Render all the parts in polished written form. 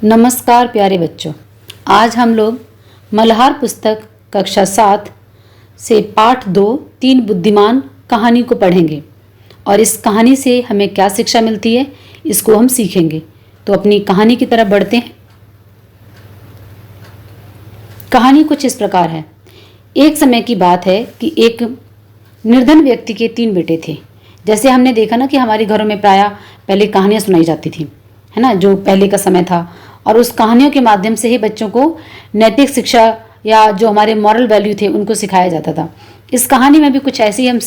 नमस्कार प्यारे बच्चों। आज हम लोग मल्हार पुस्तक कक्षा 7 से पाठ 2 तीन बुद्धिमान कहानी को पढ़ेंगे और इस कहानी से हमें क्या शिक्षा मिलती है इसको हम सीखेंगे। तो अपनी कहानी की तरफ बढ़ते हैं। कहानी कुछ इस प्रकार है। एक समय की बात है कि एक निर्धन व्यक्ति के 3 बेटे थे। जैसे हमने देखा ना कि हमारे घरों में प्रायः पहले कहानियाँ सुनाई जाती थी, है ना, जो पहले का समय था, और उस कहानियों के माध्यम से ही बच्चों को नैतिक शिक्षा या जो हमारे मॉरल वैल्यू थे उनको सिखाया जाता था। इस कहानी में भी कुछ ऐसी हम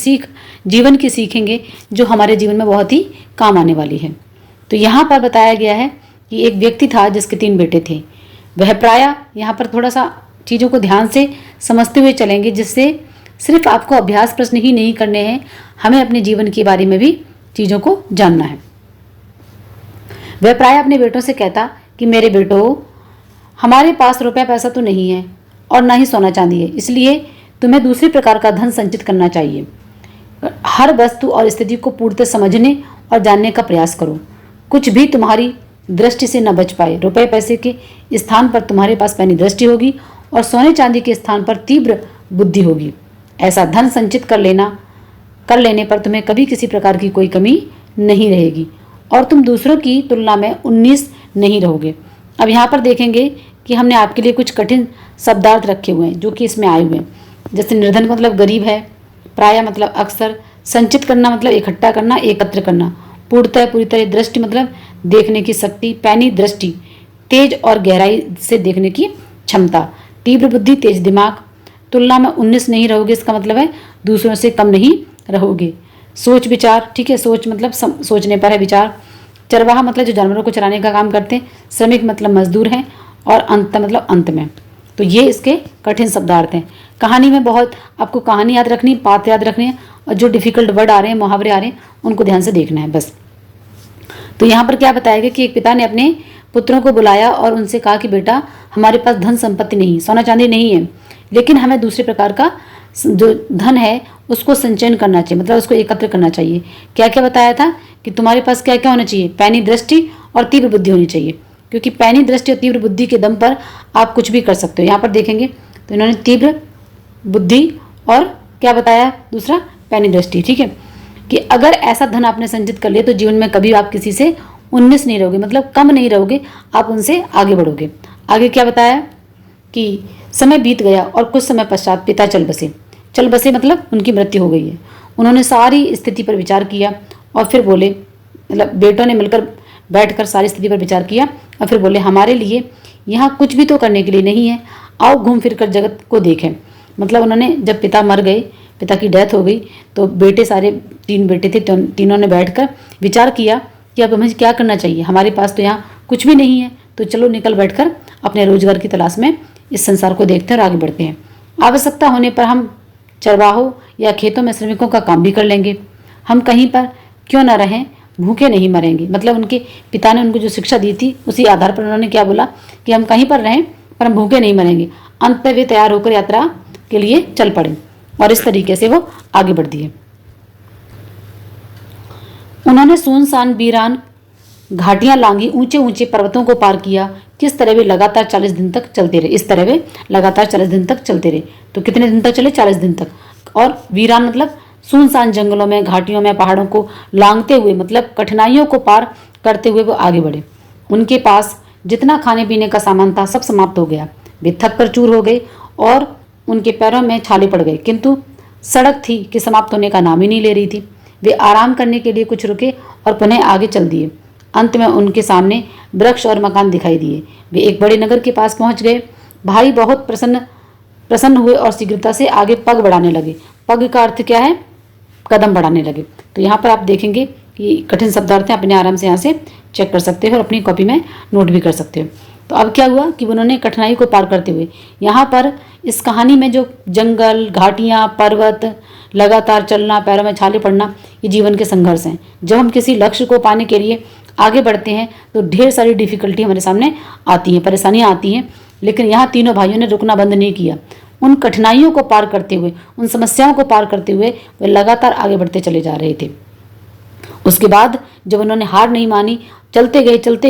जीवन की सीखेंगे जो हमारे जीवन में बहुत ही काम आने वाली है। तो यहाँ पर बताया गया है कि एक व्यक्ति था जिसके 3 बेटे थे। वह प्रायः यहाँ पर थोड़ा सा चीज़ों को ध्यान से समझते हुए चलेंगे, जिससे सिर्फ आपको अभ्यास प्रश्न ही नहीं करने हैं, हमें अपने जीवन के बारे में भी चीज़ों को जानना है। वह प्रायः अपने बेटों से कहता कि मेरे बेटो, हमारे पास रुपया पैसा तो नहीं है और ना ही सोना चांदी है, इसलिए तुम्हें दूसरे प्रकार का धन संचित करना चाहिए। हर वस्तु और स्थिति को पूर्णतः समझने और जानने का प्रयास करो। कुछ भी तुम्हारी दृष्टि से न बच पाए। रुपये पैसे के स्थान पर तुम्हारे पास पैनी दृष्टि होगी और सोने चांदी के स्थान पर तीव्र बुद्धि होगी। ऐसा धन संचित कर लेने पर तुम्हें कभी किसी प्रकार की कोई कमी नहीं रहेगी और तुम दूसरों की तुलना में 19 नहीं रहोगे। अब यहाँ पर देखेंगे कि हमने आपके लिए कुछ कठिन शब्दार्थ रखे हुए हैं जो कि इसमें आए हुए हैं। जैसे निर्धन मतलब गरीब है, प्रायः मतलब अक्सर, संचित करना मतलब इकट्ठा करना, एकत्र करना, पूरी तरह, दृष्टि मतलब देखने की शक्ति, पैनी दृष्टि, तेज और गहराई से देखने की क्षमता, तीव्र बुद्धि, तेज दिमाग, तुलना में 19 नहीं रहोगे, इसका मतलब है दूसरों से कम नहीं रहोगे। सोच विचार, ठीक है, सोच मतलब सोचने पर है विचार। चरवाहा मतलब जो जानवरों को चराने का काम करते हैं। श्रमिक मतलब मजदूर हैं। और अंत मतलब अंत में। तो ये इसके कठिन शब्दार्थ हैं। कहानी में बहुत आपको कहानी याद रखनी, बात याद रखनी है, और जो डिफिकल्ट वर्ड आ रहे हैं, मुहावरे आ रहे हैं, उनको ध्यान से देखना है बस। तो यहाँ पर क्या बताया गया कि एक पिता ने अपने पुत्रों को बुलाया और उनसे कहा कि बेटा, हमारे पास धन संपत्ति नहीं, सोना चांदी नहीं है, लेकिन हमें दूसरे प्रकार का जो धन है उसको संचयन करना चाहिए, मतलब उसको एकत्र करना चाहिए। क्या क्या बताया था कि तुम्हारे पास क्या क्या होना चाहिए? पैनी दृष्टि और तीव्र बुद्धि होनी चाहिए, क्योंकि पैनी दृष्टि और तीव्र बुद्धि के दम पर आप कुछ भी कर सकते हो। यहाँ पर देखेंगे तो इन्होंने तीव्र बुद्धि और क्या बताया दूसरा, पैनी दृष्टि, ठीक है, कि अगर ऐसा धन आपने संचित कर लिया तो जीवन में कभी आप किसी से 19 नहीं रहोगे, मतलब कम नहीं रहोगे, आप उनसे आगे बढ़ोगे। आगे क्या बताया कि समय बीत गया और कुछ समय पश्चात पिता चल बसे मतलब उनकी मृत्यु हो गई है। उन्होंने सारी स्थिति पर विचार किया और फिर बोले, मतलब बेटों ने मिलकर बैठकर सारी स्थिति पर विचार किया और फिर बोले, हमारे लिए यहाँ कुछ भी तो करने के लिए नहीं है, आओ घूम फिर कर जगत को देखें। मतलब उन्होंने, जब पिता मर गए, पिता की डेथ हो गई, तो बेटे सारे 3 बेटे थे, तीनों ने बैठकर विचार किया कि अब हमें क्या करना चाहिए। हमारे पास तो यहाँ कुछ भी नहीं है, तो चलो निकल बैठकर अपने रोजगार की तलाश में इस संसार को देखते हैं और आगे बढ़ते हैं। आवश्यकता होने पर हम चरवाहों या खेतों में श्रमिकों का काम भी कर लेंगे। हम कहीं पर क्यों न रहें, भूखे नहीं मरेंगे। मतलब उनके पिता ने उनको जो शिक्षा दी थी उसी आधार पर उन्होंने क्या बोला कि हम कहीं पर रहें पर हम भूखे नहीं मरेंगे। अंत में वे तैयार होकर यात्रा के लिए चल पड़े और इस तरीके से वो आगे बढ़ दिए। उन्होंने सुनसान वीरान घाटियां लांगी, ऊंचे ऊंचे पर्वतों को पार किया। किस तरह वे लगातार 40 दिन तक चलते रहे। इस तरह वे लगातार 40 दिन तक चलते रहे। तो कितने दिन तक चले? 40 दिन तक। और वीरान मतलब सुनसान जंगलों में, घाटियों में, पहाड़ों को लांघते हुए, मतलब कठिनाइयों को पार करते हुए वो आगे बढ़े। उनके पास जितना खाने पीने का सामान था सब समाप्त हो गया। वे थक कर चूर हो गए और उनके पैरों में छाले पड़ गए, किंतु सड़क थी कि समाप्त होने का नाम ही नहीं ले रही थी। वे आराम करने के लिए कुछ रुके और पुनः आगे चल दिए। अंत में उनके सामने वृक्ष और मकान दिखाई दिए। वे एक बड़े नगर के पास पहुंच गए। भाई बहुत प्रसन्न हुए और शीघ्रता से आगे पग बढ़ाने लगे। पग का अर्थ क्या है? कदम बढ़ाने लगे। तो यहाँ पर आप देखेंगे कि कठिन शब्दार्थ हैं, अपने आराम से यहाँ से चेक कर सकते हो और अपनी कॉपी में नोट भी कर सकते हो। तो अब क्या हुआ कि उन्होंने कठिनाई को पार करते हुए, यहाँ पर इस कहानी में जो जंगल, घाटियाँ, पर्वत, लगातार चलना, पैरों में छाले पड़ना, ये जीवन के संघर्ष हैं। जब हम किसी लक्ष्य को पाने के लिए आगे बढ़ते हैं तो ढेर सारी डिफिकल्टी हमारे सामने आती हैं, परेशानियाँ आती हैं, लेकिन यहाँ तीनों भाइयों ने रुकना बंद नहीं किया। उन कठिनाइयों को पार करते हुए, उन समस्याओं को पार करते हुए वे लगातार आगे बढ़ते चले जा रहे थे। उसके बाद जब उन्होंने हार नहीं मानी, चलते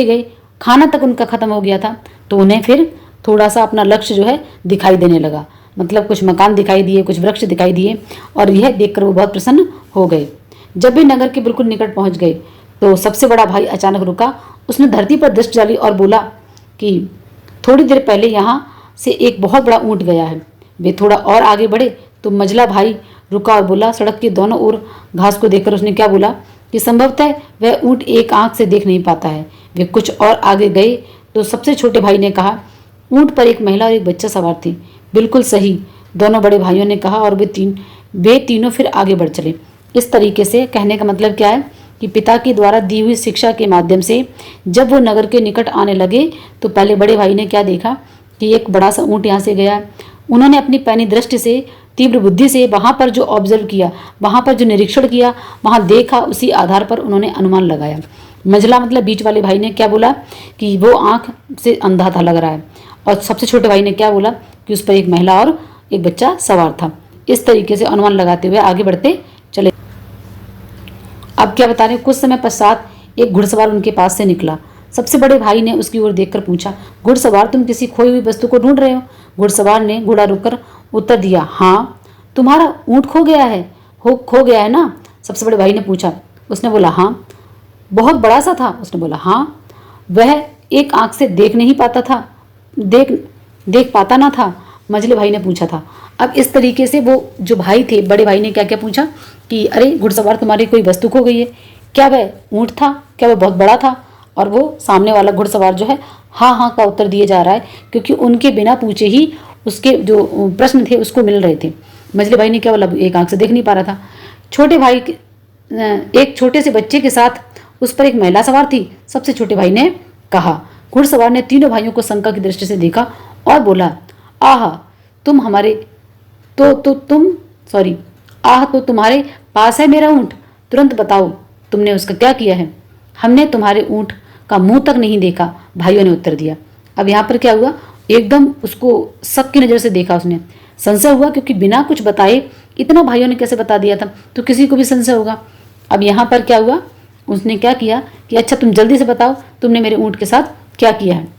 गए खाना तक उनका ख़त्म हो गया था। तो उन्हें फिर थोड़ा सा अपना लक्ष्य जो है दिखाई देने लगा, मतलब कुछ मकान दिखाई दिए, कुछ वृक्ष दिखाई दिए, और यह देखकर वो बहुत प्रसन्न हो गए। जब भी नगर के बिल्कुल निकट पहुंच गए तो सबसे बड़ा भाई अचानक रुका। उसने धरती पर दृष्टि डाली और बोला कि थोड़ी देर पहले यहाँ से एक बहुत बड़ा ऊँट गया है। वे थोड़ा और आगे बढ़े तो मझला भाई रुका और बोला। सड़क के दोनों ओर घास को देखकर उसने क्या बोला कि संभवतः वह ऊँट एक आंख से देख नहीं पाता है। वे कुछ और आगे गए तो सबसे छोटे भाई ने कहा, ऊँट पर एक महिला और एक बच्चा सवार थी। बिल्कुल सही, दोनों बड़े भाइयों ने कहा, और वे तीनों फिर आगे बढ़ चले। इस तरीके से कहने का मतलब क्या है कि पिता के द्वारा दी हुई शिक्षा के माध्यम से जब वो नगर के निकट आने लगे तो पहले बड़े भाई ने क्या देखा कि एक बड़ा सा ऊँट यहाँ से गया। उन्होंने अपनी पैनी दृष्टि से, तीव्र बुद्धि से वहाँ पर जो ऑब्जर्व किया, वहाँ पर जो निरीक्षण किया, वहाँ देखा, उसी आधार पर उन्होंने अनुमान लगाया। मझला मतलब बीच वाले भाई ने क्या बोला कि वो आँख से अंधा था लग रहा है, और सबसे छोटे भाई ने क्या बोला कि उस पर एक महिला और एक बच्चा सवार था। इस तरीके से अनुमान लगाते हुए आगे बढ़ते चले। अब क्या बता रहे हैं, कुछ समय पश्चात एक घुड़सवार उनके पास से निकला। सबसे बड़े भाई ने उसकी ओर देखकर पूछा, घुड़सवार, तुम किसी खोई हुई वस्तु को ढूंढ रहे हो? घुड़सवार ने घोड़ा रुककर उत्तर दिया, हाँ। तुम्हारा ऊँट खो गया है? खो गया है ना? सबसे बड़े भाई ने पूछा। उसने बोला, हाँ। बहुत बड़ा सा था? उसने बोला, हाँ। वह एक आंख से देख नहीं पाता था, देख पाता ना था? मझले भाई ने पूछा था। अब इस तरीके से वो जो भाई थे, बड़े भाई ने क्या क्या पूछा कि अरे घुड़सवार, तुम्हारी कोई वस्तु खो गई है? क्या वह ऊँट था? क्या वह बहुत बड़ा था? और वो सामने वाला घुड़सवार जो है हाँ हाँ का उत्तर दिए जा रहा है, क्योंकि उनके बिना पूछे ही उसके जो प्रश्न थे उसको मिल रहे थे। मझले भाई ने क्या बोला, एक आंख से देख नहीं पा रहा था। छोटे भाई एक छोटे से बच्चे के साथ उस पर एक महिला सवार थी, सबसे छोटे भाई ने कहा। घुड़सवार ने तीनों भाइयों को शंका की दृष्टि से देखा और बोला, आह तुम हमारे तो तुम्हारे पास है मेरा ऊँट? तुरंत बताओ तुमने उसका क्या किया है? हमने तुम्हारे ऊँट का मुंह तक नहीं देखा, भाइयों ने उत्तर दिया। अब यहाँ पर क्या हुआ, एकदम उसको शक की नज़र से देखा उसने। संशय हुआ, क्योंकि बिना कुछ बताए इतना भाइयों ने कैसे बता दिया था, तो किसी को भी संशय होगा। अब यहाँ पर क्या हुआ, उसने क्या किया कि अच्छा तुम जल्दी से बताओ तुमने मेरे ऊँट के साथ क्या किया है।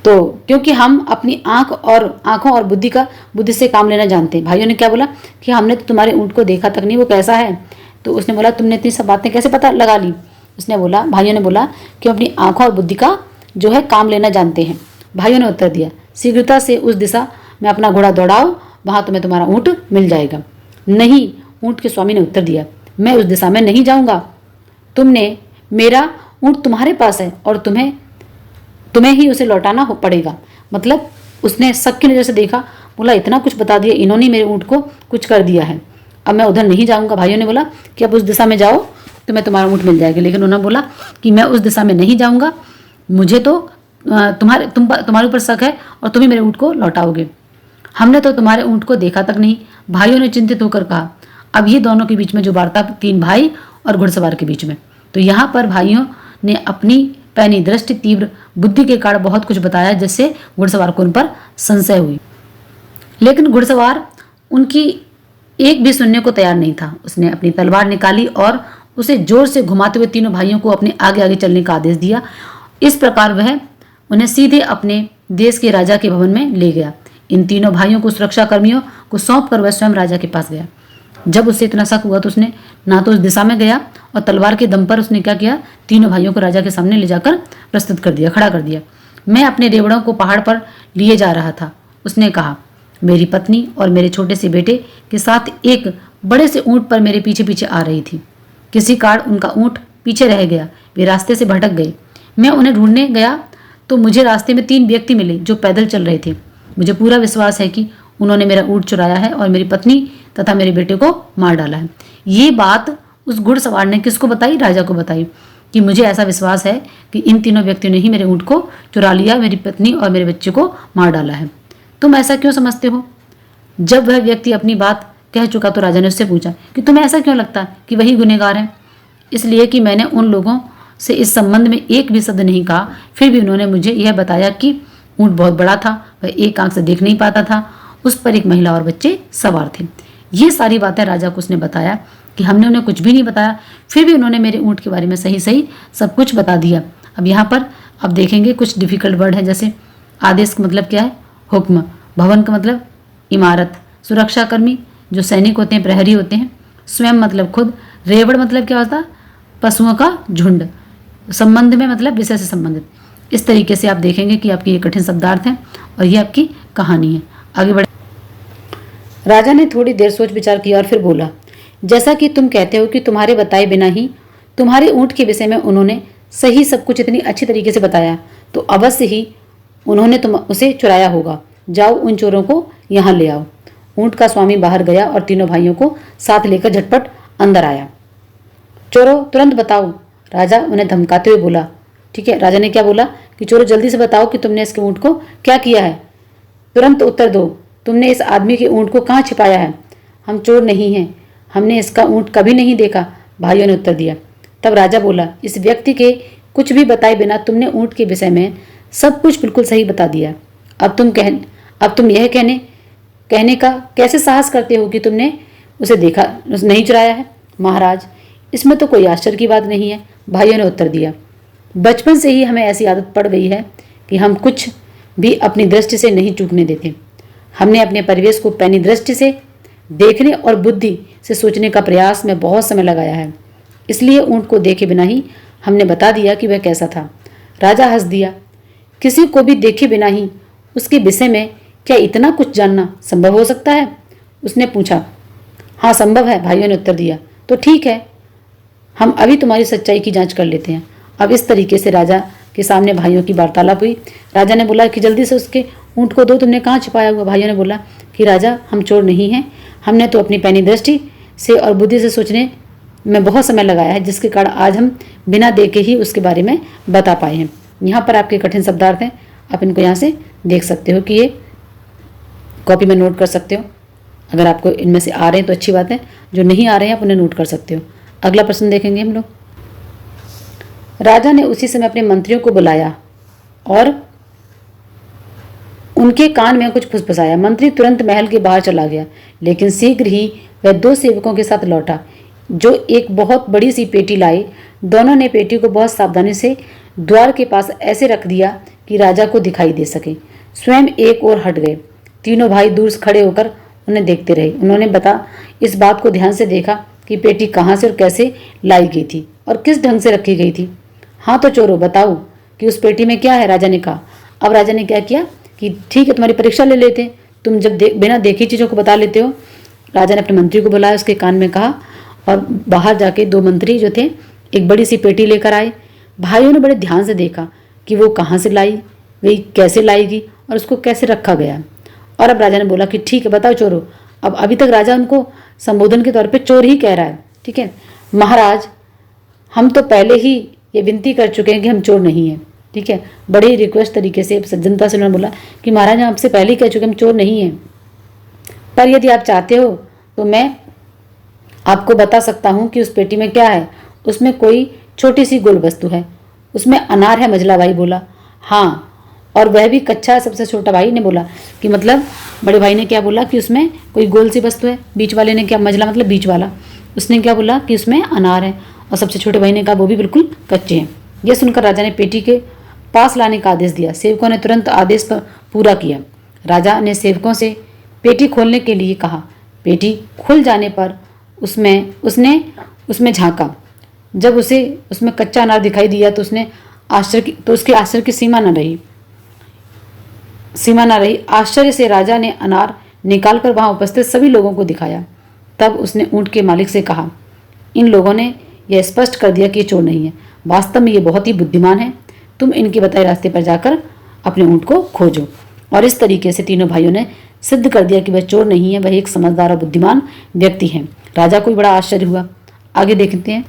तो क्योंकि हम अपनी आंखों और बुद्धि से काम लेना जानते हैं, भाइयों ने क्या बोला कि हमने तो तुम्हारे ऊँट को देखा तक नहीं, वो कैसा है? तो उसने बोला, तुमने इतनी सब बातें कैसे पता लगा ली? उसने बोला, भाइयों ने बोला कि हम अपनी आंखों और बुद्धि का जो है काम लेना जानते हैं। भाइयों ने उत्तर दिया, शीघ्रता से उस दिशा में अपना घोड़ा दौड़ाओ, वहाँ तुम्हें तुम्हारा ऊँट मिल जाएगा। नहीं, ऊँट के स्वामी ने उत्तर दिया, मैं उस दिशा में नहीं जाऊँगा। मेरा ऊँट तुम्हारे पास है और तुम्हें ही उसे लौटाना पड़ेगा। मतलब उसने शक की नज़र से देखा, बोला इतना कुछ बता दिया, इन्होंने मेरे ऊँट को कुछ कर दिया है, अब मैं उधर नहीं जाऊँगा। भाइयों ने बोला कि अब उस दिशा में जाओ, तुम्हें तुम्हारा ऊँट मिल जाएगा। लेकिन उन्होंने बोला कि मैं उस दिशा में नहीं जाऊँगा, मुझे तो तुम्हारे ऊपर शक है और तुम ही मेरे ऊँट को लौटाओगे। हमने तो तुम्हारे ऊँट को देखा तक नहीं, भाइयों ने चिंतित होकर कहा। अब ये दोनों के बीच में जो वार्ता, तीन भाई और घुड़सवार के बीच में, तो यहाँ पर भाइयों ने अपनी पैनी दृष्टि, तीव्र बुद्धि के कारण बहुत कुछ बताया, जिससे घुड़सवार को उन पर संशय हुई। लेकिन घुड़सवार उनकी एक भी सुनने को तैयार नहीं था। उसने अपनी तलवार निकाली और उसे जोर से घुमाते हुए तीनों भाइयों को अपने आगे आगे चलने का आदेश दिया। इस प्रकार वह उन्हें सीधे अपने देश के राजा के भवन में ले गया। इन तीनों भाइयों को सुरक्षा कर्मियों को सौंप कर वह स्वयं राजा के पास गया। जब उससे इतना शक हुआ तो उसने ना तो उस दिशा में गया, और तलवार के दम पर उसने क्या किया, तीनों भाइयों को राजा के सामने ले जाकर प्रस्तुत कर दिया, खड़ा कर दिया। मैं अपने रेवड़ों को पहाड़ पर लिए जा रहा था, उसने कहा। मेरी पत्नी और मेरे छोटे से बेटे के साथ एक बड़े से ऊँट पर मेरे पीछे पीछे आ रही थी। किसी कारण उनका ऊँट पीछे रह गया, वे रास्ते से भटक गए। मैं उन्हें ढूंढने गया तो मुझे रास्ते में 3 व्यक्ति मिले जो पैदल चल रहे थे। मुझे पूरा विश्वास है कि उन्होंने मेरा ऊँट चुराया है और मेरी पत्नी तथा मेरे बेटे को मार डाला है। ये बात उस घुड़सवार ने किसको बताई? राजा को बताई कि मुझे ऐसा विश्वास है कि इन तीनों व्यक्तियों ने ही मेरे ऊँट को चुरा लिया, मेरी पत्नी और मेरे बच्चे को मार डाला है। तुम ऐसा क्यों समझते हो? जब वह व्यक्ति अपनी बात कह चुका तो राजा ने उससे पूछा कि तुम्हें ऐसा क्यों लगता कि वही गुनहगार है? इसलिए कि मैंने उन लोगों से इस संबंध में एक भी शब्द नहीं कहा, फिर भी उन्होंने मुझे यह बताया कि ऊँट बहुत बड़ा था, वह एक आंख से देख नहीं पाता था, उस पर एक महिला और बच्चे सवार थे। ये सारी बातें राजा को उसने बताया कि हमने उन्हें कुछ भी नहीं बताया, फिर भी उन्होंने मेरे ऊँट के बारे में सही सही सब कुछ बता दिया। अब यहाँ पर अब देखेंगे कुछ डिफिकल्ट वर्ड है, जैसे आदेश का मतलब क्या है, हुक्म। भवन का मतलब इमारत। सुरक्षाकर्मी जो सैनिक होते हैं, प्रहरी होते हैं। स्वयं मतलब खुद। रेवड़ मतलब क्या होता है, पशुओं का झुंड। संबंध में मतलब विषय से संबंधित। इस तरीके से आप देखेंगे कि आपके ये कठिन शब्दार्थ हैं और ये आपकी कहानी है। आगे बढ़े। राजा ने थोड़ी देर सोच विचार किया और फिर बोला, जैसा कि तुम कहते हो कि तुम्हारे बताए बिना ही तुम्हारे ऊँट के विषय में उन्होंने सही सब कुछ इतनी अच्छी तरीके से बताया, तो अवश्य ही उन्होंने तुम उसे चुराया होगा। जाओ उन चोरों को यहाँ ले आओ। ऊँट का स्वामी बाहर गया और तीनों भाइयों को साथ लेकर झटपट अंदर आया। चोरों तुरंत बताओ, राजा उन्हें धमकाते हुए बोला। ठीक है, राजा ने क्या बोला कि चोरों जल्दी से बताओ कि तुमने इसके ऊँट को क्या किया है। तुरंत उत्तर दो, तुमने इस आदमी के ऊँट को कहाँ छिपाया है। हम चोर नहीं हैं, हमने इसका ऊँट कभी नहीं देखा, भाइयों ने उत्तर दिया। तब राजा बोला, इस व्यक्ति के कुछ भी बताए बिना तुमने ऊँट के विषय में सब कुछ बिल्कुल सही बता दिया। अब तुम यह कहने का कैसे साहस करते हो कि तुमने उसे देखा नहीं चुराया है। महाराज, इसमें तो कोई आश्चर्य की बात नहीं है, भाइयों ने उत्तर दिया। बचपन से ही हमें ऐसी आदत पड़ गई है कि हम कुछ भी अपनी दृष्टि से नहीं चूकने देते। हमने अपने परिवेश को पैनी दृष्टि से देखने और बुद्धि से सोचने का प्रयास में बहुत समय लगाया है, इसलिए ऊँट को देखे बिना ही हमने बता दिया कि वह कैसा था। राजा हंस दिया। किसी को भी देखे बिना ही उसके विषय में क्या इतना कुछ जानना संभव हो सकता है, उसने पूछा। हाँ संभव है, भाइयों ने उत्तर दिया। तो ठीक है, हम अभी तुम्हारी सच्चाई की जांच कर लेते हैं। अब इस तरीके से राजा के सामने भाइयों की वार्तालाप हुई। राजा ने बोला कि जल्दी से उसके ऊँट को दो, तुमने कहाँ छिपाया हुआ। भाइयों ने बोला कि राजा, हम चोर नहीं हैं, हमने तो अपनी पैनी दृष्टि से और बुद्धि से सोचने में बहुत समय लगाया है, जिसके कारण आज हम बिना देखे ही उसके बारे में बता पाए हैं। यहाँ पर आपके कठिन शब्दार्थ हैं, आप इनको यहाँ से देख सकते हो कि ये कॉपी में नोट कर सकते हो। अगर आपको इनमें से आ रहे हैं तो अच्छी बात है, जो नहीं आ रहे हैं आप उन्हें नोट कर सकते हो। अगला प्रश्न देखेंगे हम लोग। राजा ने उसी समय अपने मंत्रियों को बुलाया और उनके कान में कुछ फुसफुसाया। मंत्री तुरंत महल के बाहर चला गया, लेकिन शीघ्र ही वह दो सेवकों के साथ लौटा जो एक बहुत बड़ी सी पेटी लाए। दोनों ने पेटी को बहुत सावधानी से द्वार के पास ऐसे रख दिया कि राजा को दिखाई दे सके। स्वयं एक ओर हट गए। तीनों भाई दूर से खड़े होकर उन्हें देखते रहे। उन्होंने इस बात को ध्यान से देखा कि पेटी कहाँ से और कैसे लाई गई थी और किस ढंग से रखी गई थी। हाँ तो चोरों बताओ कि उस पेटी में क्या है, राजा ने कहा। अब राजा ने क्या किया कि ठीक है, तुम्हारी परीक्षा ले लेते हैं, तुम जब बिना देखी चीज़ों को बता लेते हो। राजा ने अपने मंत्री को बुलाया, उसके कान में कहा और बाहर जाके दो मंत्री जो थे एक बड़ी सी पेटी लेकर आए। भाइयों ने बड़े ध्यान से देखा कि वो कहाँ से लाई गई, कैसे लाई गई और उसको कैसे रखा गया। और अब राजा ने बोला कि ठीक है बताओ चोरों। अब अभी तक राजा उनको संबोधन के तौर पे चोर ही कह रहा है। ठीक है, महाराज, हम तो पहले ही ये विनती कर चुके हैं कि हम चोर नहीं हैं। ठीक है, बड़े ही रिक्वेस्ट तरीके से सज्जनता से उन्होंने बोला कि महाराज हम आपसे पहले ही कह चुके हम चोर नहीं हैं, पर यदि आप चाहते हो तो मैं आपको बता सकता हूँ कि उस पेटी में क्या है। उसमें कोई छोटी सी गोल वस्तु है, उसमें अनार है। मझला भाई बोला हाँ, और वह भी कच्चा है। सबसे छोटा भाई ने बोला कि मतलब बड़े भाई ने क्या बोला कि उसमें कोई गोल सी वस्तु है। बीच वाले ने क्या, मझला मतलब बीच वाला, उसने क्या बोला कि उसमें अनार है। और सबसे छोटे भाई ने कहा वो भी बिल्कुल कच्चे हैं। यह सुनकर राजा ने पेटी के पास लाने का आदेश दिया। सेवकों ने तुरंत आदेश पूरा किया। राजा ने सेवकों से पेटी खोलने के लिए कहा। पेटी खुल जाने पर उसने उसमें झांका। जब उसे उसमें कच्चा अनार दिखाई दिया तो उसके आश्चर्य की सीमा न रही। आश्चर्य से राजा ने अनार निकालकर वहां उपस्थित सभी लोगों को दिखाया। तब उसने ऊँट के मालिक से कहा, इन लोगों ने यह स्पष्ट कर दिया कि ये चोर नहीं है। वास्तव में ये बहुत ही बुद्धिमान है। तुम इनके बताए रास्ते पर जाकर अपने ऊँट को खोजो। और इस तरीके से तीनों भाइयों ने सिद्ध कर दिया कि वह चोर नहीं है, वह एक समझदार और बुद्धिमान व्यक्ति है। राजा को भी बड़ा आश्चर्य हुआ। आगे देखते हैं।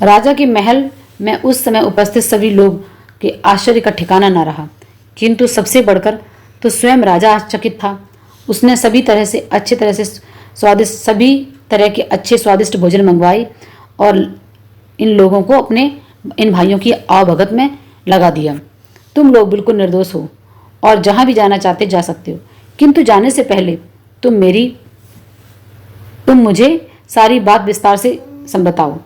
राजा के महल में उस समय उपस्थित सभी लोग के आश्चर्य का ठिकाना न रहा, किंतु सबसे बढ़कर तो स्वयं राजा आश्चर्यचकित था। उसने सभी तरह के अच्छे स्वादिष्ट भोजन मंगवाए और इन लोगों को इन भाइयों की आवभगत में लगा दिया। तुम लोग बिल्कुल निर्दोष हो और जहां भी जाना चाहते जा सकते हो, किंतु जाने से पहले तुम मुझे सारी बात विस्तार से बताओ।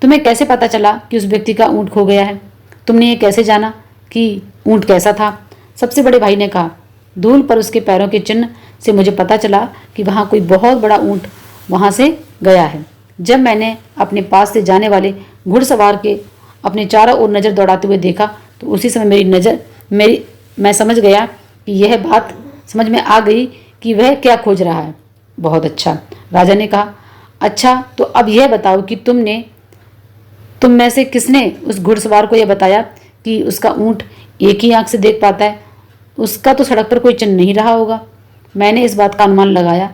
तुम्हें कैसे पता चला कि उस व्यक्ति का ऊँट खो गया है? तुमने ये कैसे जाना कि ऊँट कैसा था? सबसे बड़े भाई ने कहा, धूल पर उसके पैरों के चिन्ह से मुझे पता चला कि वहाँ कोई बहुत बड़ा ऊँट वहाँ से गया है। जब मैंने अपने पास से जाने वाले घुड़सवार के अपने चारों ओर नज़र दौड़ाते हुए देखा तो उसी समय मैं समझ गया कि यह बात समझ में आ गई कि वह क्या खोज रहा है। बहुत अच्छा, राजा ने कहा। अच्छा, तो अब यह बताओ कि तुम में से किसने उस घुड़सवार को यह बताया कि उसका ऊँट एक ही आंख से देख पाता है? उसका तो सड़क पर कोई चिन्ह नहीं रहा होगा। मैंने इस बात का अनुमान लगाया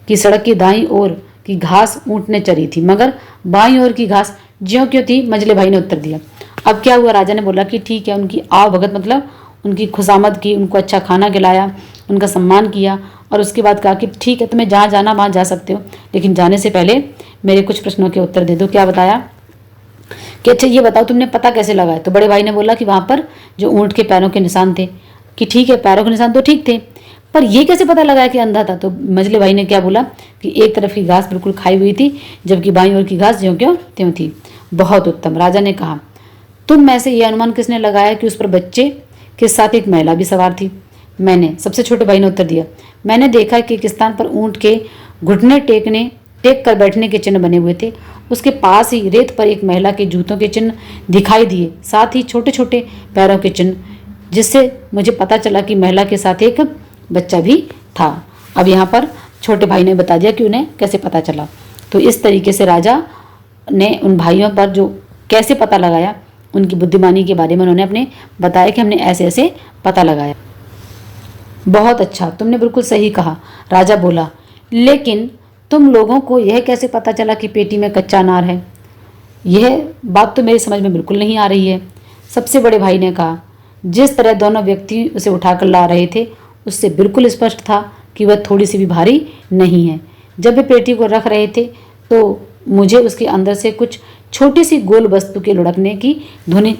कि सड़क की दाईं ओर की घास ऊँट ने चरी थी, मगर बाईं ओर की घास ज्यों क्यों थी। मझले भाई ने उत्तर दिया। अब क्या हुआ? राजा ने बोला कि ठीक है, उनकी आव भगत मतलब उनकी खुशामद की, उनको अच्छा खाना खिलाया, उनका सम्मान किया और उसके बाद कहा कि ठीक है, तुम्हें जहाँ जाना वहाँ जा सकते हो, लेकिन जाने से पहले मेरे कुछ प्रश्नों के उत्तर दे दो। क्या बताया कि अच्छा ये बताओ तुमने पता कैसे लगाया? तो बड़े भाई ने बोला कि वहाँ पर जो ऊँट के पैरों के निशान थे। कि ठीक है, पैरों के निशान तो ठीक थे, पर ये कैसे पता लगाया कि अंधा था? तो मझले भाई ने क्या बोला कि एक तरफ की घास बिल्कुल खाई हुई थी, जबकि बाईं ओर की घास ज्यों क्यों त्यों थी। बहुत उत्तम, राजा ने कहा। तुम में से यह अनुमान किसने लगाया कि उस पर बच्चे के साथ एक महिला भी सवार थी? मैंने, सबसे छोटे भाई ने उत्तर दिया। मैंने देखा कि एक स्थान पर ऊँट के घुटने टेक कर बैठने के चिन्ह बने हुए थे। उसके पास ही रेत पर एक महिला के जूतों के चिन्ह दिखाई दिए, साथ ही छोटे छोटे पैरों के चिन्ह, जिससे मुझे पता चला कि महिला के साथ एक बच्चा भी था। अब यहाँ पर छोटे भाई ने बता दिया कि उन्हें कैसे पता चला। तो इस तरीके से राजा ने उन भाइयों पर जो कैसे पता लगाया, उनकी बुद्धिमानी के बारे में उन्होंने अपने बताया कि हमने ऐसे ऐसे पता लगाया। बहुत अच्छा, तुमने बिल्कुल सही कहा, राजा बोला। लेकिन तुम लोगों को यह कैसे पता चला कि पेटी में कच्चा अनार है? यह बात तो मेरी समझ में बिल्कुल नहीं आ रही है। सबसे बड़े भाई ने कहा। जिस तरह दोनों व्यक्ति उसे उठाकर ला रहे थे, उससे बिल्कुल स्पष्ट था कि वह थोड़ी सी भी भारी नहीं है। जब वे पेटी को रख रहे थे तो मुझे उसके अंदर से कुछ छोटी सी गोल वस्तु के लुढ़कने की ध्वनि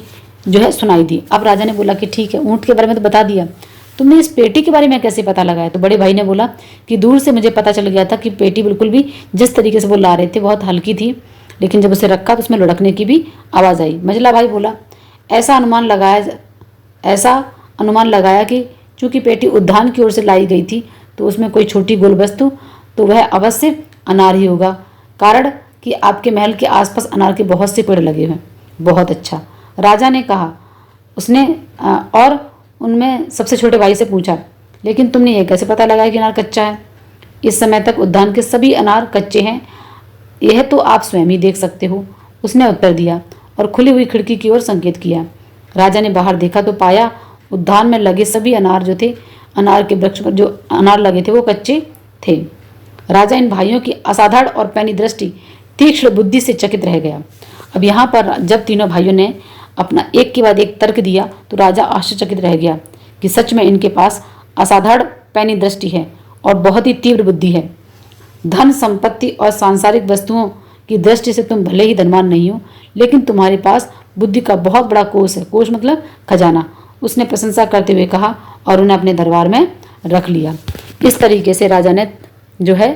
जो है सुनाई दी। अब राजा ने बोला कि ठीक है, ऊँट के बारे में तो बता दिया, तुमने इस पेटी के बारे में कैसे पता लगाया? तो बड़े भाई ने बोला कि दूर से मुझे पता चल गया था कि पेटी बिल्कुल भी जिस तरीके से वो ला रहे थे बहुत हल्की थी, लेकिन जब उसे रखा तो उसमें लुढ़कने की भी आवाज़ आई। मझला भाई बोला, ऐसा अनुमान लगाया कि चूंकि पेटी उद्यान की ओर से लाई गई थी तो उसमें कोई छोटी गोल वस्तु, तो वह अवश्य अनार ही होगा, कारण कि आपके महल के आसपास अनार के बहुत से पेड़ लगे हुए। बहुत अच्छा, राजा ने कहा। उसने और उनमें सबसे छोटे भाई से पूछा, लेकिन तुमने ये कैसे पता लगाया कि अनार कच्चा है? इस समय तक उद्यान के सभी अनार कच्चे हैं, यह तो आप स्वयं ही देख सकते हो, उसने उत्तर दिया और खुली हुई खिड़की की ओर संकेत किया। राजा ने बाहर देखा तो पाया उद्यान में लगे सभी अनार जो थे, अनार के वृक्ष पर जो अनार लगे थे वो कच्चे थे। राजा इन भाइयों की असाधारण और पैनी दृष्टि, तीक्ष्ण बुद्धि से चकित रह गया। अब यहाँ पर जब तीनों भाइयों ने अपना एक के बाद एक तर्क दिया तो राजा आश्चर्यचकित रह गया कि सच में इनके पास असाधारण पैनी दृष्टि है और बहुत ही तीव्र बुद्धि है। धन संपत्ति और सांसारिक वस्तुओं की दृष्टि से तुम भले ही धनवान नहीं हो, लेकिन तुम्हारे पास बुद्धि का बहुत बड़ा कोष है। कोष मतलब खजाना, उसने प्रशंसा करते हुए कहा और उन्हें अपने दरबार में रख लिया। इस तरीके से राजा ने जो है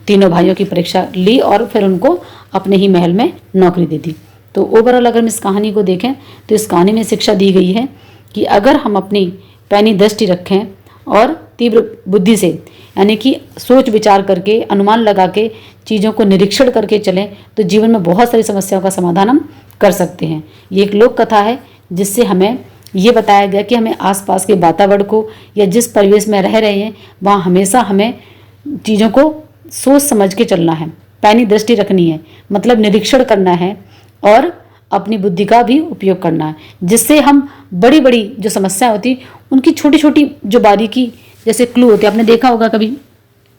तीनों भाइयों की परीक्षा ली और फिर उनको अपने ही महल में नौकरी दे दी। तो ओवरऑल अगर हम इस कहानी को देखें तो इस कहानी में शिक्षा दी गई है कि अगर हम अपनी पैनी दृष्टि रखें और तीव्र बुद्धि से, यानी कि सोच विचार करके, अनुमान लगा के, चीज़ों को निरीक्षण करके चलें तो जीवन में बहुत सारी समस्याओं का समाधान हम कर सकते हैं। ये एक लोक कथा है जिससे हमें ये बताया गया कि हमें आसपास के वातावरण को या जिस परिवेश में रह रहे हैं वहाँ हमेशा हमें चीज़ों को सोच समझ के चलना है, पैनी दृष्टि रखनी है, मतलब निरीक्षण करना है और अपनी बुद्धि का भी उपयोग करना है, जिससे हम बड़ी बड़ी जो समस्या होती उनकी छोटी छोटी जो बारीकी जैसे क्लू होते हैं, आपने देखा होगा कभी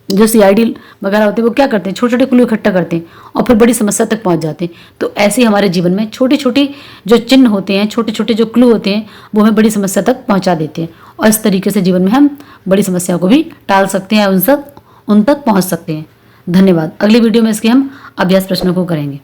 जो CID वगैरह होते हैं वो क्या करते हैं, छोटे छोटे क्लू इकट्ठा करते हैं और फिर बड़ी समस्या तक पहुंच जाते हैं। तो ऐसे ही हमारे जीवन में छोटे छोटे जो चिन्ह होते हैं, छोटे छोटे जो क्लू होते हैं वो हमें बड़ी समस्या तक पहुंचा देते हैं और इस तरीके से जीवन में हम बड़ी समस्याओं को भी टाल सकते हैं, उन तक पहुँच सकते हैं। धन्यवाद। अगली वीडियो में इसके हम अभ्यास प्रश्नों को करेंगे।